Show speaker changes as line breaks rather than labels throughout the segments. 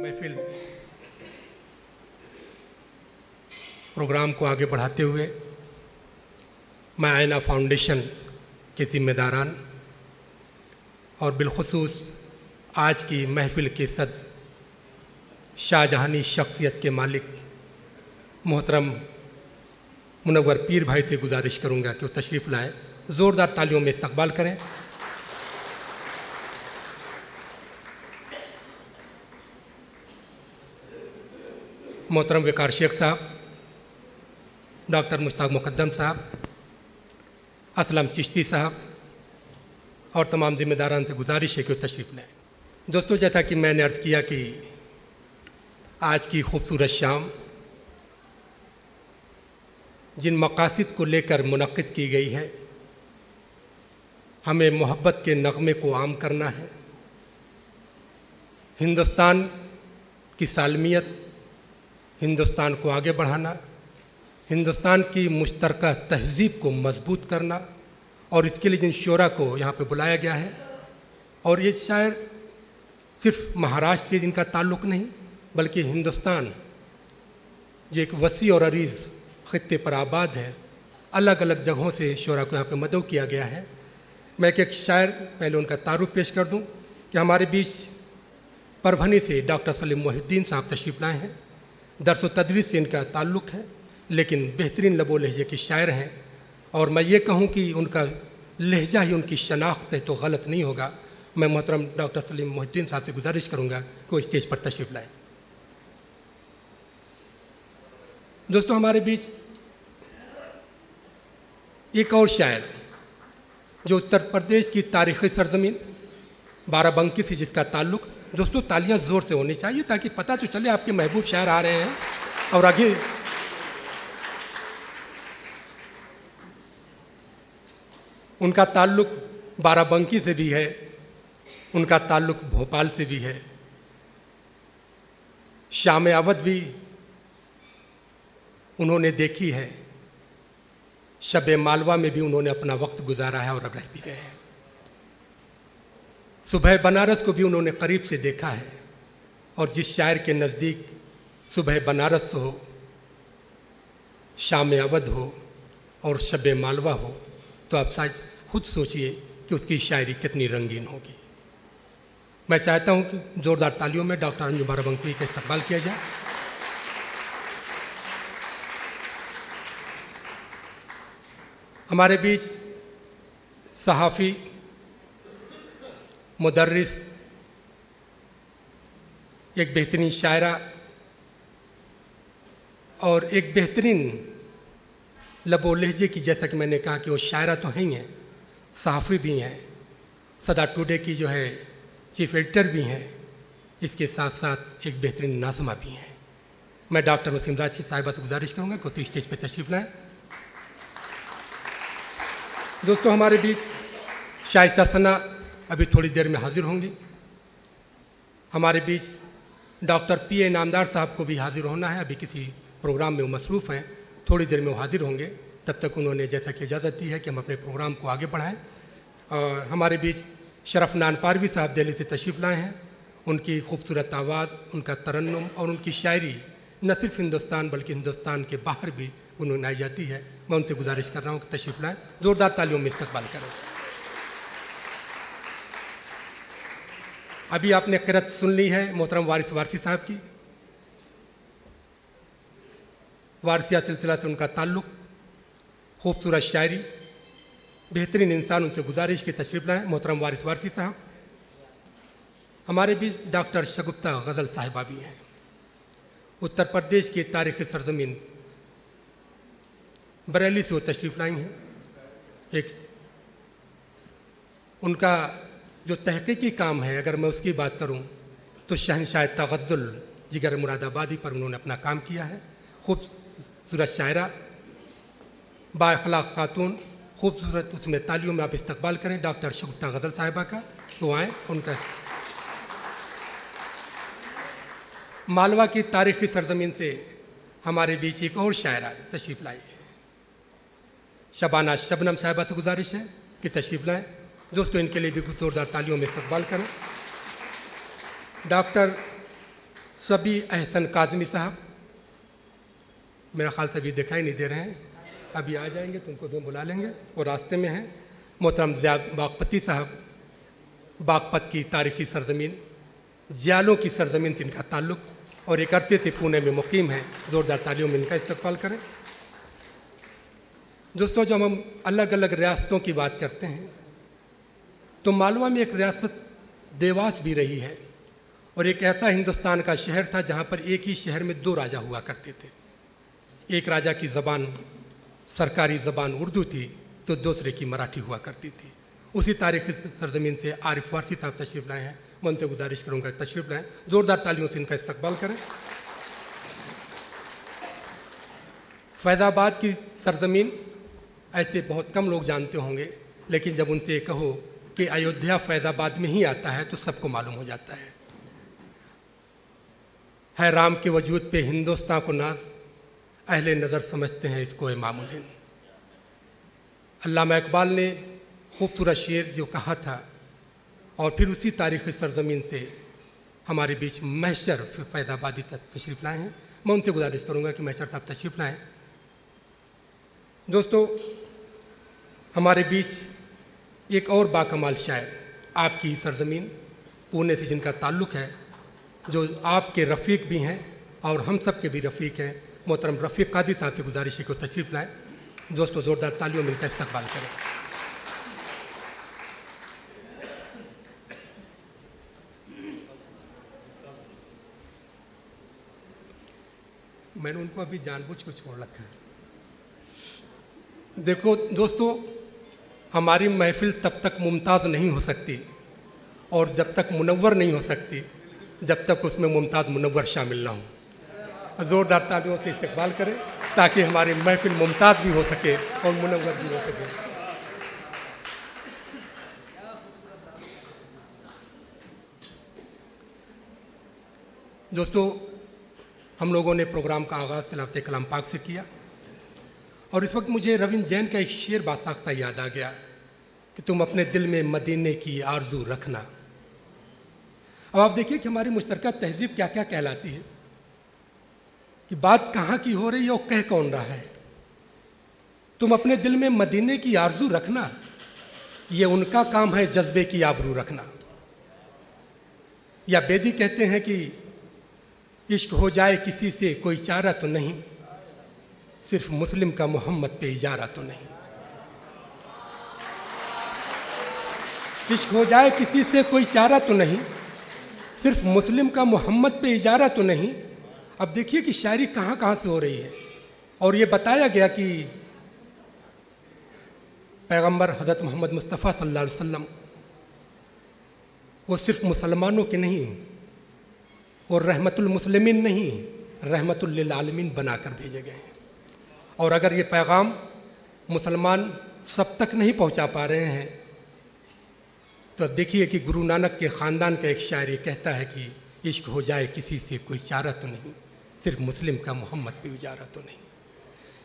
महफिल प्रोग्राम को आगे बढ़ाते हुए मैं आईना फाउंडेशन के जिम्मेदारान और बिलखुसूस आज की महफिल के सद शाहजहानी शख्सियत के मालिक मोहतरम मुनव्वर पीर भाई से गुजारिश करूंगा कि वो तशरीफ़ लाएं। ज़ोरदार तालियों में इस्तकबाल करें। मोहतरम वकार शेख साहब, डॉक्टर मुश्ताक मुकद्दम साहब, असलम चिश्ती साहब और तमाम जिम्मेदारान से गुजारिश है कि वो तशरीफ़ लाएं। दोस्तों, जैसा कि मैंने अर्ज़ किया कि आज की खूबसूरत शाम जिन मकासद को लेकर मुनक़्क़िद की गई है, हमें मोहब्बत के नग़मे को आम करना है, हिंदुस्तान की सालमियत, हिंदुस्तान को आगे बढ़ाना, हिंदुस्तान की मुश्तरका तहज़ीब को मजबूत करना और इसके लिए जिन शोरा को यहाँ पे बुलाया गया है, और ये शायर सिर्फ महाराष्ट्र से जिनका ताल्लुक़ नहीं बल्कि हिंदुस्तान जो एक वसी और अरीज़ ख़ित्ते पर आबाद है, अलग अलग जगहों से शोरा को यहाँ पे मदऊ किया गया है। मैं एक शायर पहले उनका तारुफ पेश कर दूँ कि हमारे बीच परभनी से डॉक्टर सलीम मोहिउद्दीन साहब तशरीफ़ लाए हैं। दर्स व तदरीस से इनका ताल्लुक़ है, लेकिन बेहतरीन लबो लहजे के शायर हैं और मैं ये कहूँ कि उनका लहजा ही उनकी शनाख्त है तो गलत नहीं होगा। मैं मोहतरम डॉक्टर सलीम मोहिउद्दीन साहब से गुजारिश करूँगा कि वो स्टेज पर तशरीफ़ लाएँ। दोस्तों, हमारे बीच एक और शायर जो उत्तर प्रदेश की तारीख़ी सरजमीन बाराबंकी से जिसका ताल्लुक़, दोस्तों तालियां ज़ोर से होनी चाहिए ताकि पता तो चले आपके महबूब शायर आ रहे हैं और आगे उनका ताल्लुक़ बाराबंकी से भी है, उनका ताल्लुक़ भोपाल से भी है, शाम अवध भी उन्होंने देखी है, शब मालवा में भी उन्होंने अपना वक्त गुजारा है और अब रह भी गए हैं। सुबह बनारस को भी उन्होंने करीब से देखा है और जिस शायर के नज़दीक सुबह बनारस हो, शाम अवध हो और शब मालवा हो, तो आप खुद सोचिए कि उसकी शायरी कितनी रंगीन होगी। मैं चाहता हूं कि ज़ोरदार तालियों में डॉक्टर अंजुम बाराबंकी का इस्तकबाल किया जाए। हमारे बीच सहाफ़ी, मुदर्रिस, एक बेहतरीन शायरा और एक बेहतरीन लबो लहजे की, जैसा कि मैंने कहा कि वो शायरा तो हैं ही हैं, सहाफ़ी भी हैं, सदा टुडे की जो है चीफ एडिटर भी हैं, इसके साथ साथ एक बेहतरीन नाज़िमा भी हैं। मैं डॉक्टर वसीम राशिद साहिबा से गुजारिश करूँगा कि वो स्टेज पर तशरीफ़ लाएँ। दोस्तों, हमारे बीच शाइस्ता सना अभी थोड़ी देर में हाजिर होंगी। हमारे बीच डॉक्टर पी.ए. नामदार साहब को भी हाजिर होना है, अभी किसी प्रोग्राम में वो मसरूफ़ हैं, थोड़ी देर में वो हाजिर होंगे। तब तक उन्होंने जैसा कि इजाज़त दी है कि हम अपने प्रोग्राम को आगे बढ़ाएं। और हमारे बीच शरफ नान पारवी साहब दिल्ली से तशरीफ़ लाए हैं। उनकी खूबसूरत आवाज़, उनका तरन्नुम और उनकी शायरी न सिर्फ हिंदुस्तान बल्कि हिंदुस्तान के बाहर भी गुनगुनाई जाती है। मैं उनसे गुजारिश कर रहा हूँ कि तशरीफ़ लाएँ। ज़ोरदार तालियों में इस्तकबाल करें। अभी आपने क़िरात सुन ली है मोहतरम वारिस वारसी साहब की। वारसिया सिलसिला से उनका ताल्लुक़, खूबसूरत शायरी, बेहतरीन इंसान, उनसे गुजारिश की तशरीफ़ लाएँ मोहतरम वारिस वारसी साहब। हमारे बीच डॉक्टर शगुफ्ता गज़ल साहिबा भी हैं, उत्तर प्रदेश की तारीख़ी सरजमीन बरेली से वो तशरीफ़ लाई हैं। एक उनका जो तहक़ीक़ी काम है, अगर मैं उसकी बात करूं तो शहंशाह तग़ज़्ज़ुल जिगर मुरादाबादी पर उन्होंने अपना काम किया है। खूबसूरत शायरा, बाअख़लाक़ ख़ातून, खूबसूरत, उसमें तालियों में आप इस्तकबाल करें डॉक्टर शगुफ्ता गज़ल साहिबा का। तो आएँ उनका। मालवा की तारीख़ी सरजमीन से हमारे बीच एक और शायरा तशरीफ़ लाई है, शबाना शबनम साहिबा से गुजारिश है कि तशरीफ़ लाएँ। दोस्तों, इनके लिए भी ज़ोरदार तालियों में इस्तकबाल करें। डॉक्टर सभी अहसन काज़मी साहब, मेरा ख्याल से अभी दिखाई नहीं दे रहे हैं, अभी आ जाएंगे तो उनको भी बुला लेंगे, वो रास्ते में हैं। मोहतरम ज़िया बागपती साहब, बागपत की तारीखी सरजमीन, जियालों की सरजमीन से इनका ताल्लुक़ और एक अरसे से पुणे में मुकीम है, ज़ोरदार तालियों में इनका इस्तकबाल करें। दोस्तों, जब हम अलग अलग रियासतों की बात करते हैं तो मालवा में एक रियासत देवास भी रही है और एक ऐसा हिंदुस्तान का शहर था जहाँ पर एक ही शहर में 2 राजा हुआ करते थे। एक राजा की ज़बान, सरकारी ज़बान उर्दू थी तो दूसरे की मराठी हुआ करती थी। उसी तारीखी सरजमीन से आरिफ फारसी साहब तशरीफ़ लाए हैं, मैं उनसे गुजारिश करूँगा तशरीफ़ लाएँ, ज़ोरदार तालियों से इनका इस्तकबाल करें। फैज़ाबाद की सरजमीन ऐसे बहुत कम लोग जानते होंगे, लेकिन जब उनसे कहो कि अयोध्या फैज़ाबाद में ही आता है तो सबको मालूम हो जाता है राम के वजूद पे हिंदुस्तान को नाज, अहले नज़र समझते हैं इसको इमामुल हिंद। अल्लामा इकबाल ने खूबसूरत शेर जो कहा था और फिर उसी तारीख़ी सरजमीन से हमारे बीच महशर फैज़ाबादी तक तशरीफ़ लाए हैं, मैं उनसे गुजारिश करूँगा कि महशर साहब तशरीफ़ लाएँ। दोस्तों, हमारे बीच एक और बाकमाल शायर, आपकी सरजमीन पुणे से जिनका ताल्लुक़ है, जो आपके रफ़ीक भी हैं और हम सब के भी रफ़ीक हैं, मोहतरम रफ़ीक काजी साहब से गुजारिश है कि वो तशरीफ़ लाएँ। दोस्तों, ज़ोरदार तालियों में इनका इस्तकबाल करें। मैंने उनको अभी जानबूझ के छोड़ रखा है। देखो दोस्तों, हमारी महफिल तब तक मुमताज़ नहीं हो सकती और जब तक मुनव्वर नहीं हो सकती जब तक उसमें मुमताज़ मुनव्वर शामिल ना हो। ज़ोरदार तालियों से इस्तकबाल करें ताकि हमारी महफिल मुमताज़ भी हो सके और मुनव्वर भी हो सके। दोस्तों, हम लोगों ने प्रोग्राम का आगाज़ तिलावत कलाम पाक से किया और इस वक्त मुझे रविंद्र जैन का एक शेर बासाख्ता याद आ गया कि तुम अपने दिल में मदीने की आरजू रखना। अब आप देखिए कि हमारी मुश्तरका तहजीब क्या क्या कहलाती है, कि बात कहाँ की हो रही है और कह कौन रहा है। तुम अपने दिल में मदीने की आरजू रखना, ये उनका काम है जज्बे की आबरू रखना। या बेदी कहते हैं कि इश्क हो जाए किसी से कोई चारा तो नहीं, सिर्फ मुस्लिम का मोहम्मद पे इजारा तो नहीं। इश्क हो जाए किसी से कोई चारा तो नहीं, सिर्फ मुस्लिम का मोहम्मद पे इजारा तो नहीं। अब देखिए कि शायरी कहाँ कहाँ से हो रही है और ये बताया गया कि पैगंबर हज़रत मोहम्मद मुस्तफ़ा सल्लल्लाहु अलैहि वसल्लम वो सिर्फ मुसलमानों के नहीं, वो रहमतुल मुस्लिमीन नहीं, रहमतुल लिल आलमीन बनाकर भेजे गए हैं। और अगर ये पैगाम मुसलमान सब तक नहीं पहुंचा पा रहे हैं तो अब देखिए कि गुरु नानक के ख़ानदान का एक शायर ये कहता है कि इश्क हो जाए किसी से कोई चारा तो नहीं, सिर्फ मुस्लिम का मोहम्मद पे उजारा तो नहीं।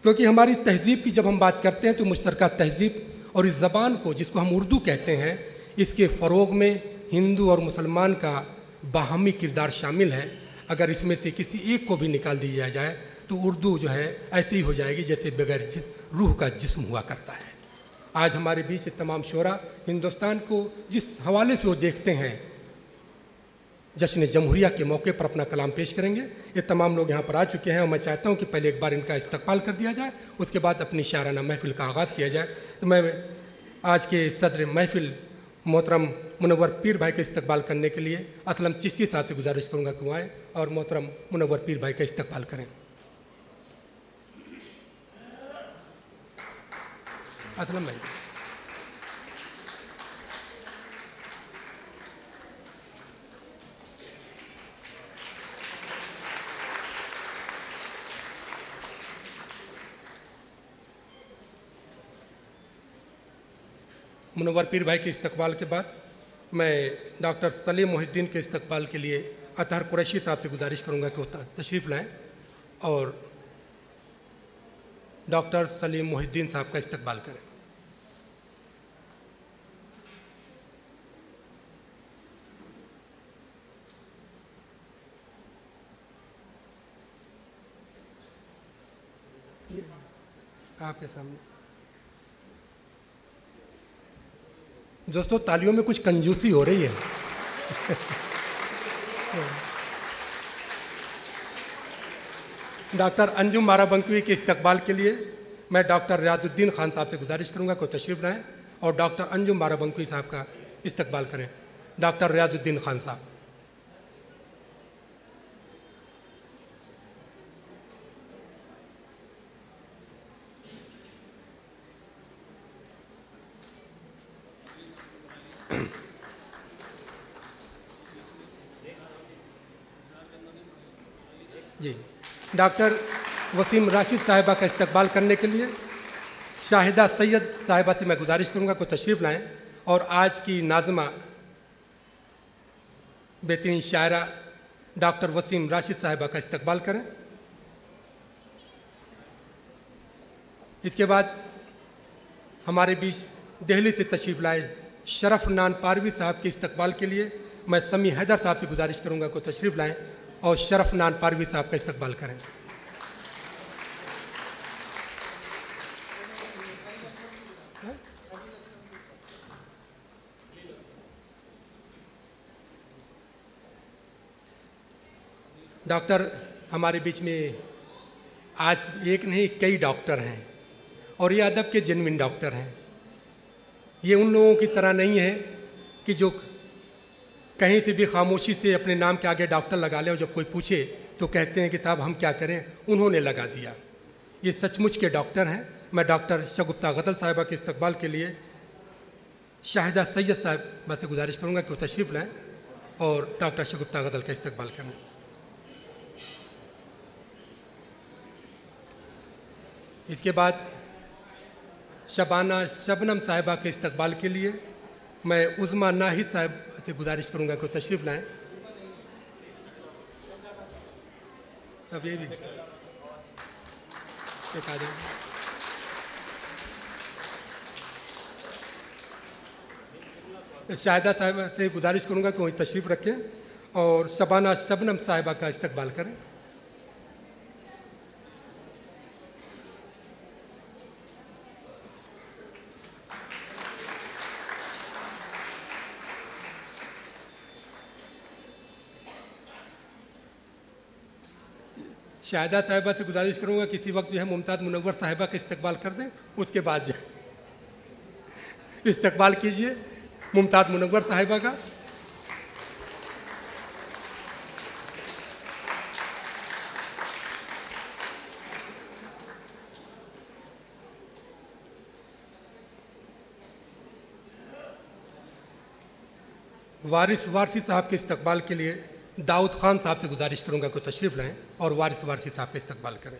क्योंकि हमारी तहजीब की जब हम बात करते हैं तो मुश्तरका तहजीब और इस ज़बान को जिसको हम उर्दू कहते हैं, इसके फ़रोग़ में हिंदू और मुसलमान का बाहमी किरदार शामिल है। अगर इसमें से किसी एक को भी निकाल दिया जाए तो उर्दू जो है ऐसी ही हो जाएगी जैसे बगैर रूह का जिस्म हुआ करता है। आज हमारे बीच तमाम शोरा हिंदुस्तान को जिस हवाले से वो देखते हैं, जश्न जमहूरिया के मौके पर अपना कलाम पेश करेंगे। ये तमाम लोग यहाँ पर आ चुके हैं और मैं चाहता हूँ कि पहले एक बार इनका इस्तकबाल कर दिया जाए, उसके बाद अपनी शायराना महफिल का आगाज़ किया जाए। तो मैं आज के सदर महफिल मोहतरम मुनव्वर पीर भाई का इस्तकबाल करने के लिए असलम चिश्ती साहब से गुजारिश करूँगा कि वो आएँ और मोहतरम मुनव्वर पीर भाई का इस्तकबाल करें। असलम भाई। मुनव्वर पीर भाई के इस्तकबाल के बाद मैं डॉक्टर सलीम मोहिद्दीन के इस्तकबाल के लिए अतहर कुरैशी साहब से गुजारिश करूँगा कि वो तशरीफ़ लाएँ और डॉक्टर सलीम मोहिद्दीन साहब का इस्तकबाल करें। आपके सामने दोस्तों तालियों में कुछ कंजूसी हो रही है। डॉक्टर अंजुम बाराबंकी के इस्तकबाल के लिए मैं डॉक्टर रियाजुद्दीन खान साहब से गुजारिश करूंगा को तशरीफ लाएं और डॉक्टर अंजुम बाराबंकी साहब का इस्तकबाल करें। डॉक्टर रियाजुद्दीन खान साहब। जी, डॉक्टर वसीम राशिद साहिबा का इस्तकबाल करने के लिए शाहिदा सैयद साहिबा से मैं गुजारिश करूंगा को तशरीफ लाएं और आज की नाज़िमा बेहतरीन शायरा डॉक्टर वसीम राशिद साहिबा का इस्तकबाल करें। इसके बाद हमारे बीच दिल्ली से तशरीफ लाए शरफ नान पारवी साहब के इस्तकबाल के लिए मैं समी हैदर साहब से गुजारिश करूंगा को तशरीफ लाएं और शरफ नान पारवी साहब का इस्तकबाल करें। डॉक्टर हमारे बीच में आज एक नहीं कई डॉक्टर हैं और ये अदब के जेन्युइन डॉक्टर हैं। ये उन लोगों की तरह नहीं है कि जो कहीं से भी खामोशी से अपने नाम के आगे डॉक्टर लगा लें और जब कोई पूछे तो कहते हैं कि साहब हम क्या करें, उन्होंने लगा दिया। ये सचमुच के डॉक्टर हैं। मैं डॉक्टर शगुफ्ता गजल साहिबा के इस्तकबाल के लिए शाहिदा सैयद साहिबा से गुजारिश करूंगा कि वो तशरीफ लाएं और डॉक्टर शगुफ्ता गजल का इस्तकबाल करें। इसके बाद शबाना शबनम साहिबा के इस्तकबाल के लिए मैं उज़मा नाहिद साहब से गुजारिश करूंगा कि तशरीफ लाएं। सब ये भी शाहिदा साहिबा से गुजारिश करूंगा कि वही तशरीफ रखें और शबाना शबनम साहिबा का इस्तकबाल करें। शाहिदा साहिबा से गुजारिश करूंगा किसी वक्त जो है मुमताज़ मुनव्वर साहिबा का इस्तकबाल कर दें, उसके बाद जो इस्तकबाल कीजिए मुमताज़ मुनव्वर साहिबा का। वारिस वारसी साहब के इस्तकबाल के लिए दाऊद खान साहब से गुजारिश करूंगा कि तशरीफ लाएं और वारिस वारसी साहब का इस्तकबाल करें।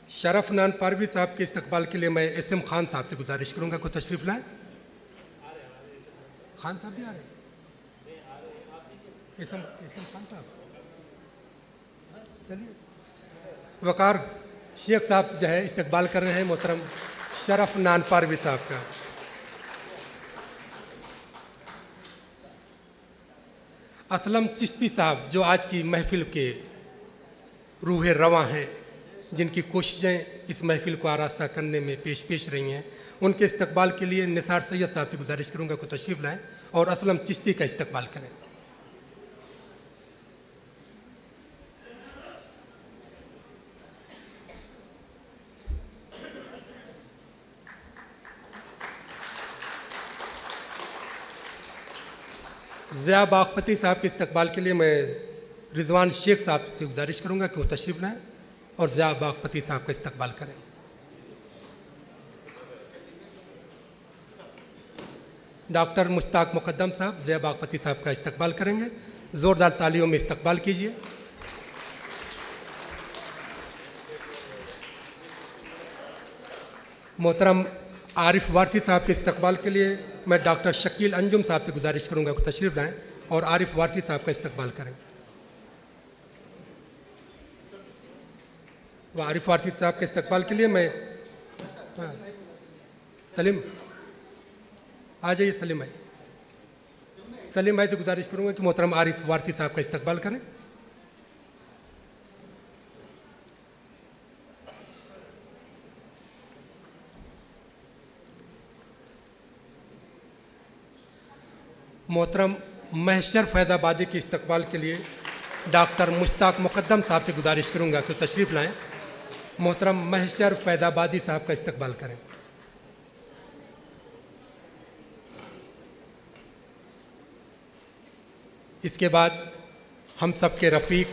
शरफ नान पारवी साहब के इस्तकबाल के लिए मैं एसएम खान साहब से गुजारिश करूंगा कि तशरीफ लाएं। खान साहब भी आ रहे हैं। खान साहब चलिए। वकार शेख साहब जो है इस्तकबाल कर रहे हैं मोहतरम शरफ नान पारवी साहब का। असलम चिश्ती साहब जो आज की महफिल के रूहे रवां हैं, जिनकी कोशिशें इस महफिल को आरास्ता करने में पेश रही हैं, उनके इस्तकबाल के लिए निसार सैयद साहब से गुजारिश करूंगा को तशरीफ लाएं और असलम चिश्ती का इस्तकबाल करें। ज़िया बागपती साहब के इस्तकबाल के लिए मैं रिजवान शेख साहब से गुजारिश करूंगा कि वो तशरीफ लाएं और ज़िया बागपती साहब का इस्तकबाल करें। डॉक्टर मुश्ताक मुकद्दम साहब ज़िया बागपती साहब का इस्तकबाल करेंगे। ज़ोरदार तालियों में इस्तकबाल कीजिए। मोहतरम आरिफ वारसी साहब के इस्तकबाल के लिए मैं डॉक्टर शकील अंजुम साहब से गुजारिश करूंगा कि तशरीफ लाएं और आरिफ वारसी साहब का इस्तकबाल करें। आरिफ वारसी साहब के इस्तकबाल के लिए मैं सलीम आ जाइए। सलीम भाई से गुजारिश करूंगा कि मोहतरम आरिफ वारसी साहब का इस्तकबाल करें। मोहतरम महशर फैदाबादी के इस्तकबाल के लिए डॉक्टर मुश्ताक मुकद्दम साहब से गुजारिश करूंगा कि तशरीफ़ लाएं। मोहतरम महशर फैदाबादी साहब का इस्तकबाल करें। इसके बाद हम सब के रफ़ीक,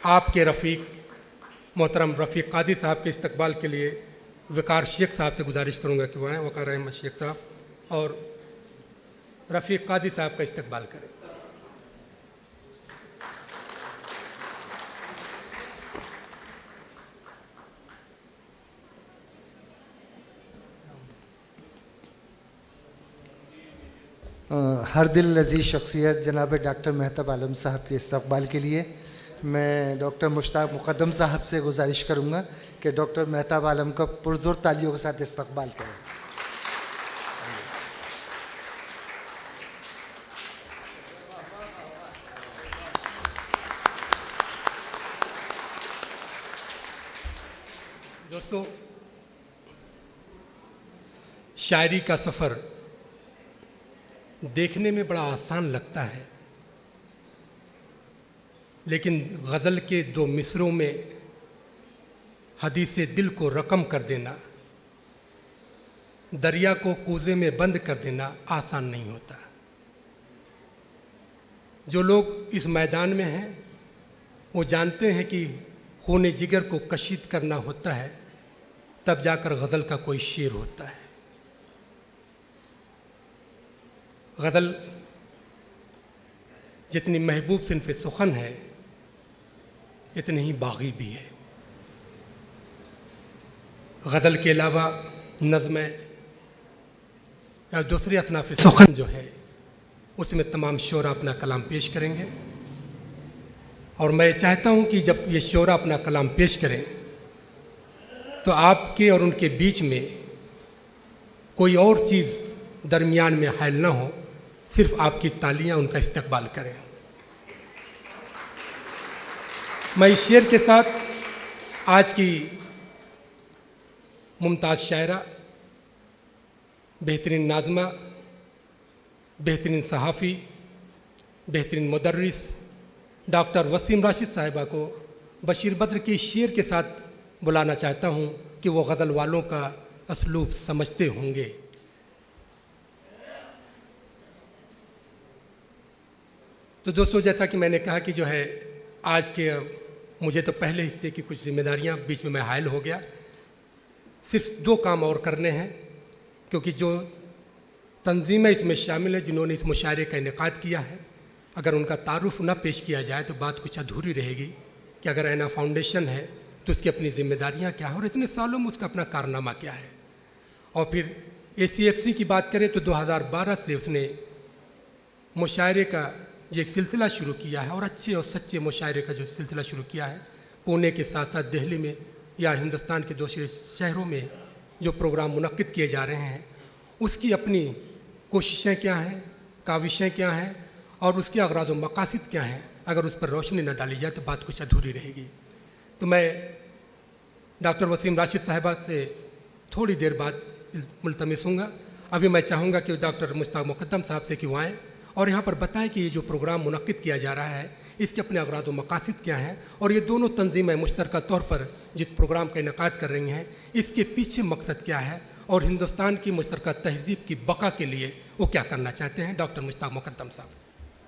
आपके रफ़ीक मोहतरम रफ़ीक कादी साहब के इस्तकबाल के लिए वकार शेख साहब से गुजारिश करूंगा कि वह आएँ। वकार अहमद शेख साहब और रफ़ीक कादी साहब का इस्तकबाल करें।
हर दिल लजीज शख्सियत जनाब डॉक्टर मेहताब आलम साहब के इस्तकबाल के लिए मैं डॉक्टर मुश्ताक मुकद्दम साहब से गुजारिश करूंगा कि डॉक्टर मेहताब आलम का पुरजोर तालियों के साथ इस्तकबाल करें।
दोस्तों, शायरी का सफ़र देखने में बड़ा आसान लगता है, लेकिन गज़ल के 2 मिसरों में हदीसे दिल को रकम कर देना, दरिया को कूजे में बंद कर देना आसान नहीं होता। जो लोग इस मैदान में हैं वो जानते हैं कि खून जिगर को कशीद करना होता है, तब जाकर गज़ल का कोई शेर होता है। गज़ल जितनी महबूब सिन्फ़ सुखन है, इतनी ही बागी भी है। गज़ल के अलावा नज़्म या दूसरी असनाफ़ सुखन जो है, उसमें तमाम शोरा अपना कलाम पेश करेंगे। और मैं चाहता हूँ कि जब ये शोरा अपना कलाम पेश करें तो आपके और उनके बीच में कोई और चीज़ दरमियान में हायल ना हो, सिर्फ आपकी तालियां उनका इस्तकबाल करें। मैं इस शेर के साथ आज की मुमताज़ शायरा, बेहतरीन नाज़मा, बेहतरीन सहाफ़ी, बेहतरीन मुदर्रिस डॉक्टर वसीम राशिद साहिबा को बशीर बद्र के शेर के साथ बुलाना चाहता हूँ कि वो गज़ल वालों का असलूब समझते होंगे। तो दोस्तों, जैसा कि मैंने कहा कि जो है आज के मुझे तो पहले हिस्से की कुछ जिम्मेदारियां बीच में मैं हायल हो गया। सिर्फ 2 काम और करने हैं, क्योंकि जो तंजीमें इसमें शामिल है जिन्होंने इस मुशायरे का इनेकाद किया है, अगर उनका तारुफ ना पेश किया जाए तो बात कुछ अधूरी रहेगी कि अगर ऐना फाउंडेशन है तो उसकी अपनी जिम्मेदारियां क्या हैं और इतने सालों में उसका अपना कारनामा क्या है। और फिर ACFC की बात करें तो 2012 से उसने मुशायरे का ये एक सिलसिला शुरू किया है और अच्छे और सच्चे मुशायरे का जो सिलसिला शुरू किया है, पुणे के साथ साथ दिल्ली में या हिंदुस्तान के दूसरे शहरों में जो प्रोग्राम मुनक्किद किए जा रहे हैं, उसकी अपनी कोशिशें क्या हैं, काविशें क्या हैं और उसके अगराज़ व मकासिद क्या हैं। अगर उस पर रोशनी न डाली जाए तो बात कुछ अधूरी रहेगी। तो मैं डॉक्टर वसीम राशिद साहिबा से थोड़ी देर बाद मुल्तमिस हूँगा। अभी मैं चाहूँगा कि डॉक्टर मुश्ताक मुकद्दम साहब से कि वो आएँ और यहाँ पर बताएं कि ये जो प्रोग्राम मुनक्किद किया जा रहा है, इसके अपने अगराज़ व मकासिद क्या हैं और ये दोनों तंजीमें मुश्तरका तौर पर जिस प्रोग्राम का इनेकाद कर रही हैं, इसके पीछे मकसद क्या है और हिंदुस्तान की मुश्तरका तहज़ीब की बका के लिए वो क्या करना चाहते हैं। डॉक्टर मुश्ताक मुकद्दम साहब।